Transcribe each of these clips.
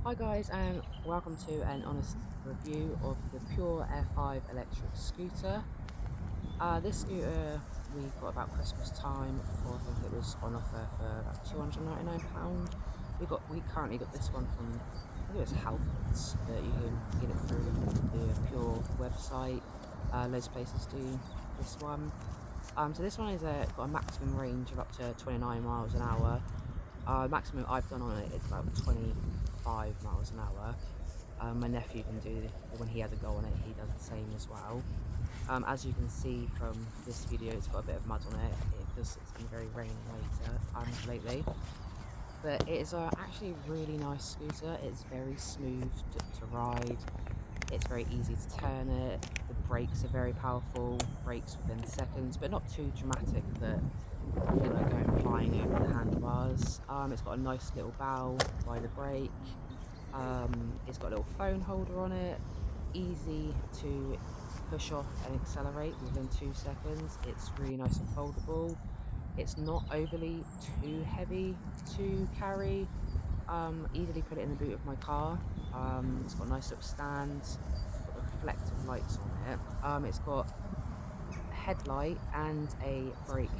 Hi guys, and welcome to an honest review of the Pure Air 5 electric scooter. This scooter we got about Christmas time for, I think it was on offer for about £299. We currently got this one from, I think it was Halfords, but you can get it through the Pure website. Loads of places do this one. So this one is got a maximum range of up to 29 miles an hour. Maximum I've done on it is about 25 miles an hour. My nephew can do, when he has a go on it, he does the same as well. As you can see from this video, it's got a bit of mud on it because it's been very rainy lately. But it is actually a really nice scooter. It's very smooth to ride. It's very easy to turn it. The brakes are very powerful, brakes within seconds, but not too dramatic that you're like going flying over the handlebars. It's got a nice little bow by the brake. It's got a little phone holder on it, easy to push off and accelerate within 2 seconds. It's really nice and foldable. It's not overly too heavy to carry. Easily put it in the boot of my car. It's got a nice little stand. It's got the reflective lights on it. It's got a headlight and a brake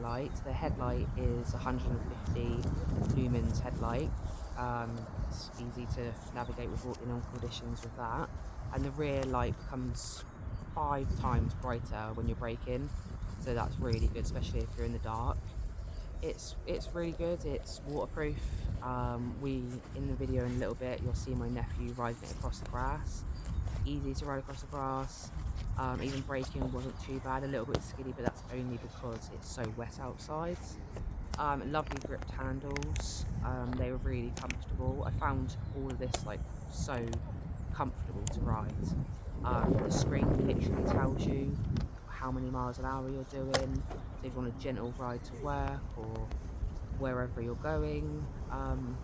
light. The headlight is 150 lumens headlight. It's easy to navigate with in all conditions with that. And the rear light becomes 5 times brighter when you're braking. So that's really good, especially if you're in the dark. It's really good. It's waterproof. We in the video in a little bit you'll see my nephew riding it across the grass. Easy to ride across the grass. Even braking wasn't too bad, a little bit skiddy, but that's only because it's so wet outside. Lovely gripped handles. They were really comfortable. I found all of this like so comfortable to ride. The screen literally tells you how many miles an hour you're doing. So if you want a gentle ride to work or wherever you're going,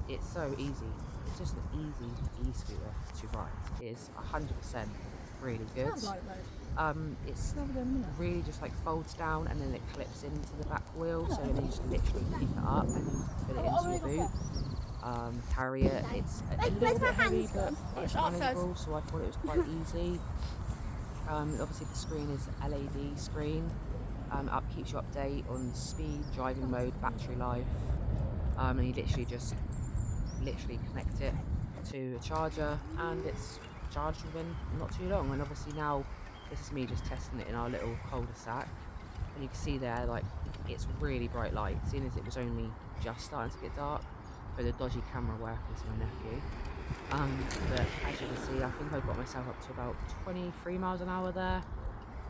it's so easy. It's just an easy e-scooter to ride. It is 100% really good. Sounds like mode. It's Over there in a minute. really just like folds down and then it clips into the back wheel, so Hello. then you just literally pick it up and you put it into your boot. Carry it. It's a little bit heavy, but it's manageable, so I thought it was quite easy. Obviously the screen is LED screen. Up keeps you update on speed, driving mode, battery life. And you literally connect it to a charger and it's charged within not too long. And obviously now this is me just testing it in our little cul-de-sac, and you can see there like it's really bright light, seeing as it was only just starting to get dark. So the dodgy camera work is my nephew. But as you can see, I think I got myself up to about 23 miles an hour there.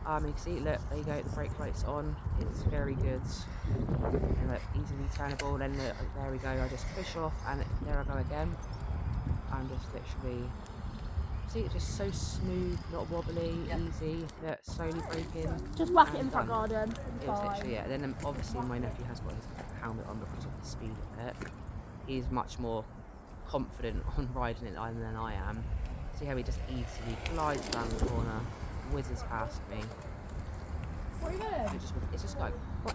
You can see, look, there you go, the brake light's on. It's very good. And look, easily turnable. Then look, there we go. I just push off and there I go again. I'm just literally, see, it's just so smooth, not wobbly, easy. Look, slowly braking Just whack it in and the front done. garden. It was literally, yeah. Then obviously my nephew has got his helmet on because of the speed of it. He's much more confident on riding it than I am. See how he just easily glides around the corner, whizzes past me. What are you doing? It's just got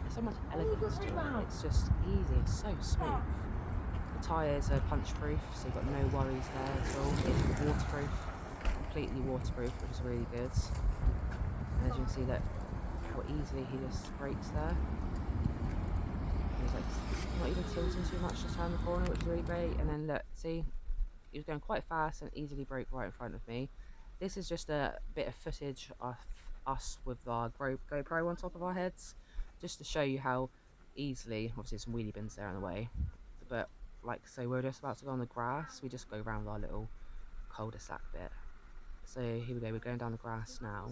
so much elegance to it. It's just easy. It's so smooth. The tyres are punch proof, so you've got no worries there at all. It's waterproof, completely waterproof, which is really good. And as you can see, that how easily he just brakes there. He's like not even tilting too much to turn the corner, which is really great. And then look, see, he was going quite fast and easily broke right in front of me. This is just a bit of footage of us with our GoPro on top of our heads, just to show you how easily, obviously some wheelie bins there in the way, but like, so we're just about to go on the grass, we just go around our little cul-de-sac bit. So here we go, we're going down the grass now,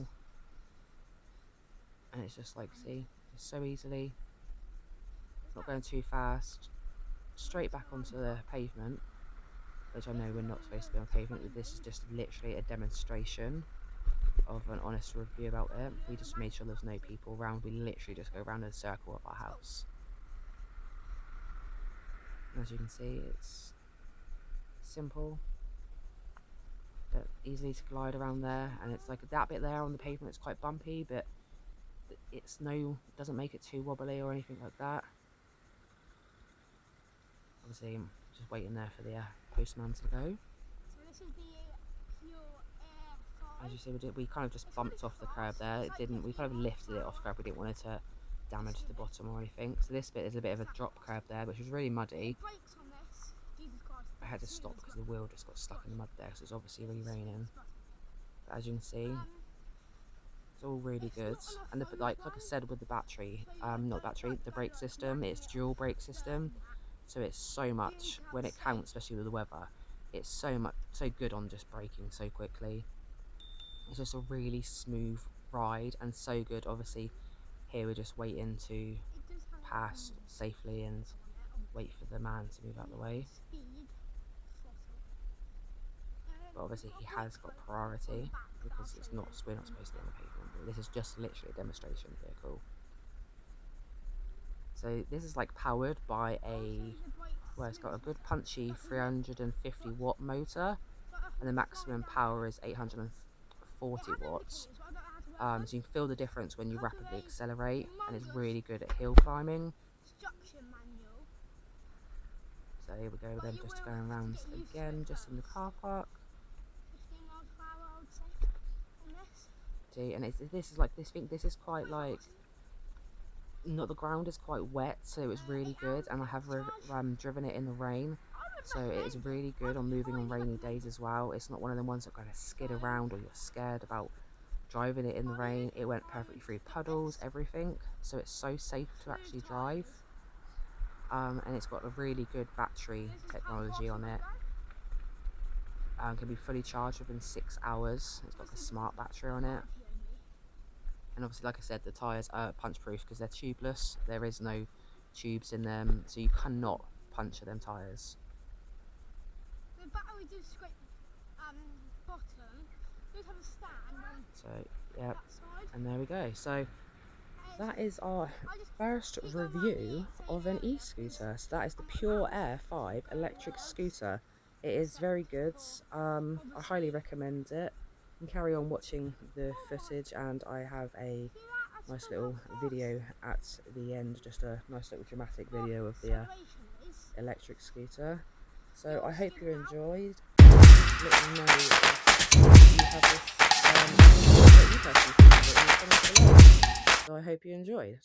and it's just like, see, just so easily, it's not going too fast, straight back onto the pavement, which I know we're not supposed to be on pavement, but this is just literally a demonstration of an honest review about it. We just made sure there's no people around. We literally just go around in a circle of our house. And as you can see, it's simple, but easily to glide around there. And it's like that bit there on the pavement, it's quite bumpy, but it doesn't make it too wobbly or anything like that. Obviously, I'm just waiting there for the postman to go. this is the Pure Air 5. As you see, we kind of just bumped off the curb there. It didn't. We kind of lifted it off curb. We didn't want it to damage the bottom or anything. So this bit is a bit of a drop curb there, which was really muddy. Brakes on this. Jesus Christ. I had to stop because the wheel just got stuck in the mud there, so it's obviously really raining. But as you can see, it's all really good. And like I said with the battery, not battery, the brake system, it's dual brake system. So it's so much, when it counts, especially with the weather, it's so good on just braking so quickly. It's just a really smooth ride and so good. Obviously here we're just waiting to pass safely and wait for the man to move out of the way. But obviously he has got priority because we're not supposed to be on the pavement. But this is just literally a demonstration vehicle. So this is like powered by it's got a good punchy 350 watt motor, and the maximum power is 840 watts. So you can feel the difference when you rapidly accelerate, and it's really good at hill climbing. So here we go then, just going around again, just in the car park. 15 miles per hour, I would say, on this. See, and this is quite like, not, the ground is quite wet, so it's really good, and I have driven it in the rain, so it is really good on moving on rainy days as well. It's not one of the ones that kind of skid around or you're scared about driving it in the rain. It went perfectly through puddles, everything, so it's so safe to actually drive. And it's got a really good battery technology on it. Can be fully charged within 6 hours. It's got a smart battery on it. And obviously, like I said, the tyres are punch proof because they're tubeless. There is no tubes in them, so you cannot puncture them tyres. The battery does scrape bottom. It does have a stand on So yeah, that side. and there we go. So that is our first review of an e-scooter. So that is the Pure Air 5 electric scooter. It is very good. I highly recommend it. You can carry on watching the footage, and I have a nice little video at the end, just a nice little dramatic video of the electric scooter. So I hope you enjoyed. Let me know if you have this what you personally think of it in the comments below. So I hope you enjoyed.